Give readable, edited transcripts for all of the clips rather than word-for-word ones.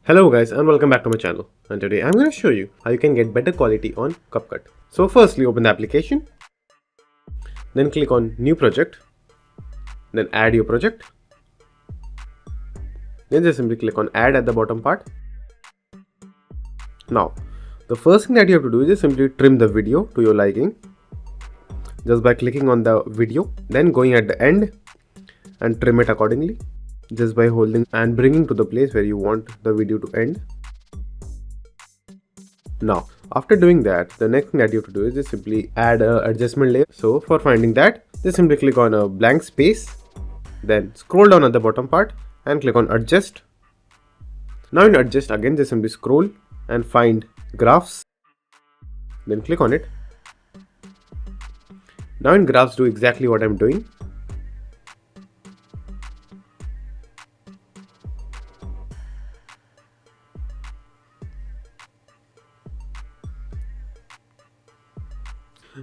Hello guys and welcome back to my channel, and today I'm going to show you how you can get better quality on Capcut. So firstly, open the application, then click on new project, then add your project, then just simply click on add at the bottom part. Now the first thing that you have to do is just simply trim the video to your liking just by clicking on the video, then going at the end and trim it accordingly just by holding and bringing to the place where you want the video to end. Now after doing that, the next thing that you have to do is just simply add a adjustment layer. So for finding that, just simply click on a blank space, then scroll down at the bottom part and click on adjust. Now in adjust, again just simply scroll and find graphs, then click on it. Now in graphs, do exactly what I'm doing.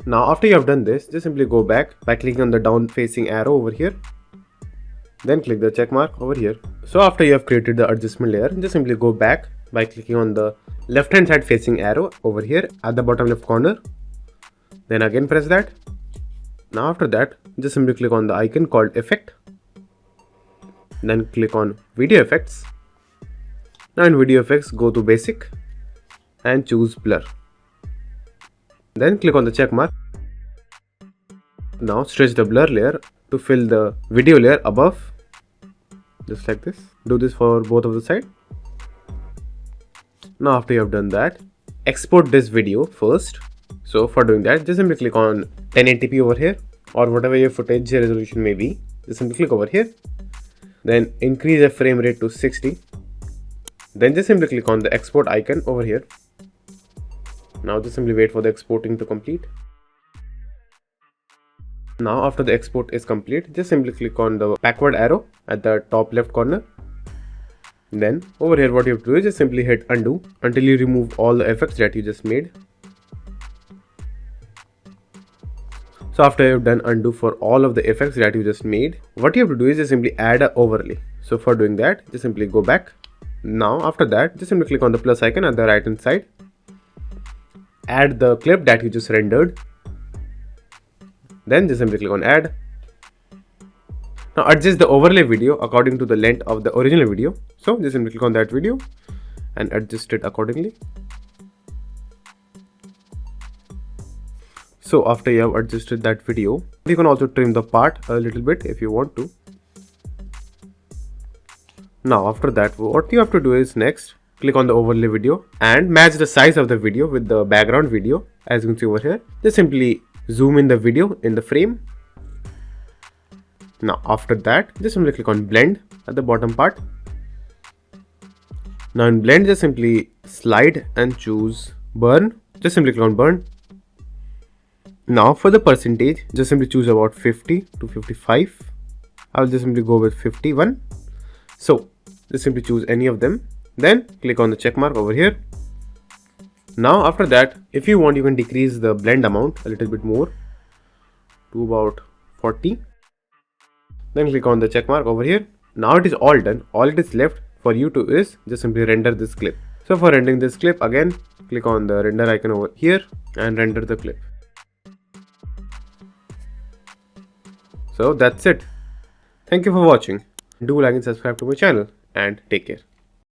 Now after you have done this, just simply go back by clicking on the down facing arrow over here, then click the check mark over here. So after you have created the adjustment layer, just simply go back by clicking on the left hand side facing arrow over here at the bottom left corner, then again press that. Now after that, just simply click on the icon called effect, then click on video effects. Now in video effects, go to basic and choose blur. Then click on the check mark. Now stretch the blur layer to fill the video layer above, just like this. Do this for both of the side. Now after you have done that, export this video first. So for doing that, just simply click on 1080p over here, or whatever your footage resolution may be. Just simply click over here, then increase the frame rate to 60. Then just simply click on the export icon over here. Now just simply wait for the exporting to complete. Now after the export is complete, just simply click on the backward arrow at the top left corner. Then over here, what you have to do is just simply hit undo until you remove all the effects that you just made. So after you have done undo for all of the effects that you just made, what you have to do is just simply add an overlay. So for doing that, just simply go back. Now after that, just simply click on the plus icon at the right hand side. Add the clip that you just rendered, then just simply click on add. Now adjust the overlay video according to the length of the original video. So just simply click on that video and adjust it accordingly. So after you have adjusted that video, you can also trim the part a little bit if you want to. Now after that, what you have to do is next, click on the overlay video and match the size of the video with the background video. As you can see over here, just simply zoom in the video in the frame. Now after that, just simply click on blend at the bottom part. Now in blend, just simply slide and choose burn. Just simply click on burn. Now for the percentage, just simply choose about 50 to 55. I'll just simply go with 51. So just simply choose any of them. Then click on the check mark over here. Now after that, if you want, you can decrease the blend amount a little bit more to about 40. Then click on the check mark over here. Now it is all done. All it is left for you to is just simply render this clip. So for rendering this clip, again click on the render icon over here and render the clip. So that's it. Thank you for watching. Do like and subscribe to my channel and take care.